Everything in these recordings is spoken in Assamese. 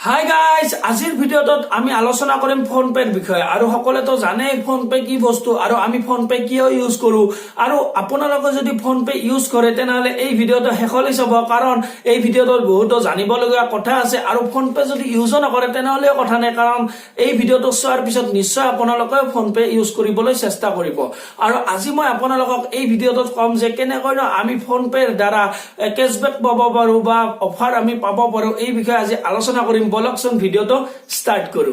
হাই গাইজ, আজিৰ ভিডিঅ'টোত আমি আলোচনা কৰিম ফোনপেৰ বিষয়ে। আৰু সকলোতো জানে ফোনপে কি বস্তু আৰু আমি ফোনপে কিয় ইউজ কৰো। আৰু আপোনালোকে যদি ফোনপে ইউজ কৰে তেনেহলে এই ভিডিঅ'টো শেষলৈ চাব, কাৰণ এই ভিডিঅ'টোত বহুতো জানিবলগীয়া কথা আছে। আৰু ফোনপে যদি ইউজো নকৰে তেনেহলেও কথা নাই, কাৰণ এই ভিডিঅ'টো চোৱাৰ পিছত নিশ্চয় আপোনালোকে ফোনপে ইউজ কৰিবলৈ চেষ্টা কৰিব। আৰু আজি মই আপোনালোকক এই ভিডিঅ'টোত কম যে কেনেকৈ আমি ফোনপেৰ দ্বাৰা কেশবেক পাব পাৰো বা অফাৰ আমি পাব পাৰো, এই বিষয়ে আজি আলোচনা কৰিম। বলকচোন ভিডিঅ'টো ষ্টাৰ্ট কৰো।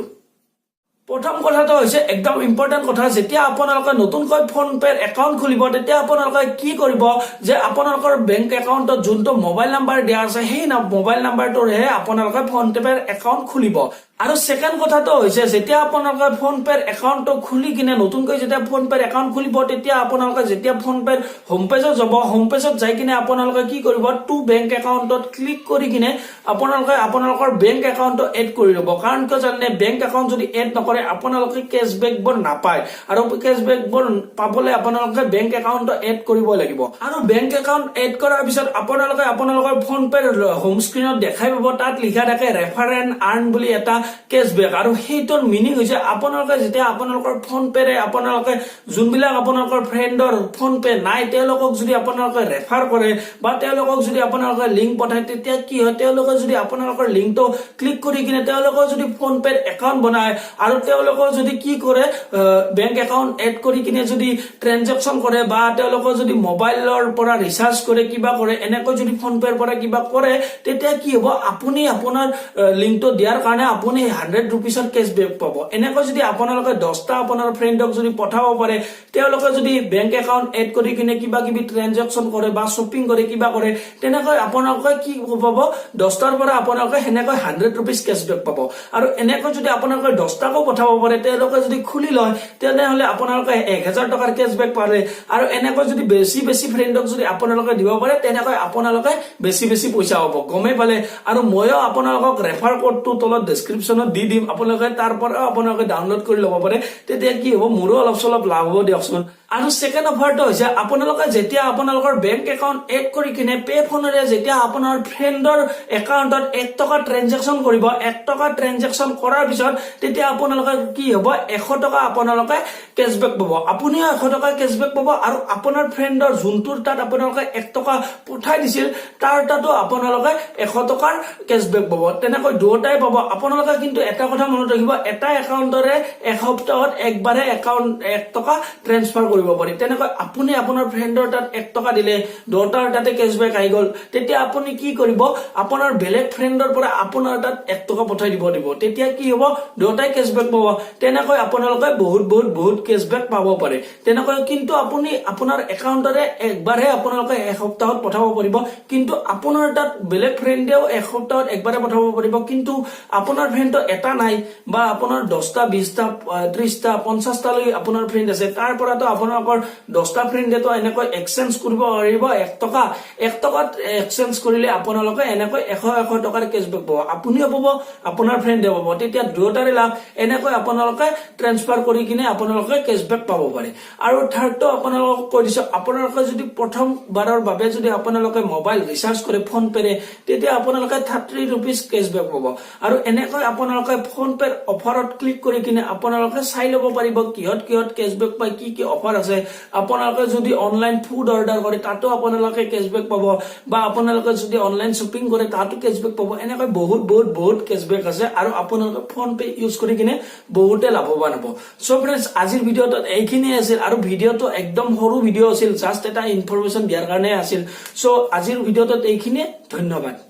প্ৰথম কথাটো হৈছে একদম ইম্পৰ্টেন্ট কথা, যেতিয়া আপোনালোকে নতুনকৈ ফোনপেৰ একাউণ্ট খুলিব তেতিয়া আপোনালোকে কি কৰিব যে আপোনালোকৰ বেংক একাউণ্টত যোনটো মোবাইল নাম্বাৰ দিয়া আছে সেই মোবাইল নাম্বাৰটোৰেহে আপোনালোকে ফোনপেৰ একাউণ্ট খুলিব। আৰু সেকেন্ড কথাটো হৈছে যেতিয়া আপোনালোকে ফোনপেৰ একাউণ্টটো খুলি কিনে নতুনকৈ যেতিয়া ফোনপেৰ একাউণ্ট খুলিব তেতিয়া আপোনালোকে যেতিয়া ফোনপেৰ হোম পেজত যাব, হোম পেজত যাই কিনে আপোনালোকে কি কৰিব, টু বেংক একাউণ্টত ক্লিক কৰি কিনে আপোনালোকে আপোনালোকৰ বেংক একাউণ্টটো এড কৰি ল'ব। কাৰণ কিয় জানে, বেংক একাউণ্ট যদি এড নকৰে আপোনালোকে কেশবেকবোৰ নাপায়, আৰু কেশবেকবোৰ পাবলৈ আপোনালোকে বেংক একাউণ্টটো এড কৰিব লাগিব। আৰু বেংক একাউণ্ট এড কৰাৰ পিছত আপোনালোকে আপোনালোকৰ ফোনপেৰ হোম স্ক্ৰীনত দেখাই পাব, তাত লিখা থাকে ৰেফাৰেন্স আৰ্ন বুলি এটা কেশবেক। আৰু সেইটোৰ মিনিং হৈছে আপোনালোকে যেতিয়া আপোনালোকৰ ফোনপেৰে আপোনালোকে যোনবিলাক আপোনালোকৰ ফ্ৰেণ্ডৰ ফোনপে নাই তেওঁলোকক যদি আপোনালোকে ৰেফাৰ কৰে বা তেওঁলোকক যদি আপোনালোকে লিংক পঠায়, তেতিয়া কি হয়, তেওঁলোকে যদি আপোনালোকৰ লিংকটো ক্লিক কৰি কিনে তেওঁলোকে যদি ফোনপেৰ একাউণ্ট বনায় আৰু তেওঁলোকে যদি কি কৰে বেংক একাউণ্ট এড কৰি কিনে যদি ট্ৰেনজেকচন কৰে বা তেওঁলোকে যদি মোবাইলৰ পৰা ৰিচাৰ্জ কৰে কিবা কৰে, এনেকৈ যদি ফোনপেৰ পৰা কিবা কৰে, তেতিয়া কি হ'ব, আপুনি আপোনাৰ লিংকটো দিয়াৰ কাৰণে আপুনি 100 rupees কেশবেক পাব। এনেকৈ যদি আপোনালোকে 10টা আপোনাৰ ফ্ৰেণ্ডক যদি পঠাব পাৰে, তেওঁলোকে যদি বেংক একাউণ্ট এড কৰি কিনে কিবা কিবি ট্ৰেনজেকচন কৰে বা শ্বপিং কৰে কিবা কৰে, তেনেকৈ আপোনালোকে কি পাব, 10টাৰ পৰা আপোনালোকে সেনেকৈ 100 rupees কেশবেক পাব। আৰু এনেকৈ যদি আপোনালোকে 10টাকো পঠাব পাৰে, তেওঁলোকে যদি খুলি লয় তেনেহলে আপোনালোকে 1000 টকাৰ কেশবেক পালে। আৰু এনেকৈ যদি বেছি বেছি ফ্ৰেণ্ডক যদি আপোনালোকে দিব পাৰে তেনেকৈ আপোনালোকে বেছি বেছি পইচা পাব, গমেই পালে। আৰু ময়ো আপোনালোকক ৰেফাৰ কোডটো তলত ডেছক্ৰিপশ্যনত দি দিম, আপোনালোকে তাৰ পৰা আপোনালোকে ডাউনলোড কৰি ল'ব পাৰে। তেতিয়া কি হ'ব, মোৰো অলপ চলপ লাভ হ'ব দিয়কচোন। আৰু সেকেন্ড অফাৰটো হৈছে আপোনালোকে যেতিয়া আপোনালোকৰ বেংক একাউণ্ট এড কৰি কিনে পে ফোনেৰে যেতিয়া আপোনাৰ ফ্ৰেণ্ডৰ একাউণ্টত 1 টকা ট্ৰেনজেকচন কৰিব, 1 টকা ট্ৰেনজেকচন কৰাৰ পিছত তেতিয়া আপোনালোকে কি হ'ব, 100 টকা আপোনালোকে কেশবেক পাব। আপুনিও 100 টকা কেশবেক পাব, আৰু আপোনাৰ ফ্ৰেণ্ডৰ যোনটোৰ তাত আপোনালোকে 1 টকা পঠাই দিছিল তাৰ তাতো আপোনালোকে 100 টকাৰ কেশবেক পাব। তেনেকৈ দুয়োটাই পাব। আপোনালোকে কিন্তু এটা কথা মনত ৰাখিব, এটা একাউণ্টৰে এসপ্তাহত একবাৰে 1 টকা ট্ৰেন্সফাৰ কৰিব পাৰি। তেনেকৈ আপুনি আপোনাৰ ফ্ৰেণ্ডৰ তাত 1 টকা দিলে, দুয়োটাৰ তাতে কেশবেক আহি গ'ল, তেতিয়া আপুনি কি কৰিব, আপোনাৰ বেলেগ ফ্ৰেণ্ডৰ পৰা আপোনাৰ তাত 1 টকা পঠাই দিব, তেতিয়া কি হ'ব, দুয়োটাই কেশবেক পাব। তেনেকৈ আপোনালোকে বহুত কেশবেক পাব পাৰে। তেনেকৈ কিন্তু আপুনি আপোনাৰ একাউণ্টৰে একবাৰহে আপোনালোকে এসপ্তাহত পঠাব পাৰিব, কিন্তু আপোনাৰ তাত বেলেগ ফ্ৰেণ্ডেও এসপ্তাহত একবাৰে পঠাব পাৰিব। কিন্তু আপোনাৰ ফ্ৰেণ্ডটো এটা নাই বা আপোনাৰ 10টা 20টা 30টা 50টা লৈ আপোনাৰ ফ্ৰেণ্ড আছে, তাৰ পৰাতো আপোনালোকৰ 10টা ফ্ৰেণ্ডেতো এনেকৈ এক্সচেঞ্জ কৰিব পাৰিব 1 টকা। 1 টকাত এক্সচেঞ্জ কৰিলে আপোনালোকে এনেকৈ 100 টকাৰ কেশবেক পাব, আপুনিও পাব আপোনাৰ ফ্ৰেণ্ডে পাব, তেতিয়া দুয়োটাৰে লাভ। এনেকৈ আপোনালোকে ট্ৰেন্সফাৰ কৰি কিনে আপোনালোকে কেশবেক পাব পাৰে। আৰু থাৰ্ডটো আপোনালোকক কৈ দিছো, আপোনালোকে যদি প্ৰথমবাৰৰ বাবে যদি আপোনালোকে মোবাইল ৰিচাৰ্জ কৰে ফোনপেৰে, তেতিয়া আপোনালোকে 30 rupees কেশবেক পাব। আৰু এনেকৈ আপোনালোকে ফোনপেৰ অফাৰত ক্লিক কৰি কিনে আপোনালোকে চাই ল'ব পাৰিব কিহত কেশবেক পায়, কি অফাৰ আছে। আপোনালোকে যদি অনলাইন ফুড অৰ্ডাৰ কৰে তাতো আপোনালোকে কেশবেক পাব, বা আপোনালোকে যদি অনলাইন শ্বপিং কৰে তাতো কেশবেক পাব। এনেকৈ বহুত কেশবেক আছে, আৰু আপোনালোকে ফোনপে ইউজ কৰি কিনে বহুতে লাভৱান হ'ব। সো ফ্ৰেণ্ডছ, আজিৰ ভিডিঅ'টোত এইখিনি আছিল, আৰু ভিডিঅ'টো একদম সৰু ভিডিঅ' আছিল, জাষ্ট এটা ইনফৰমেশ্যন দিয়াৰ কাৰণে আছিল। সো আজিৰ ভিডিঅ'টোত এইখিনিয়ে, ধন্যবাদ।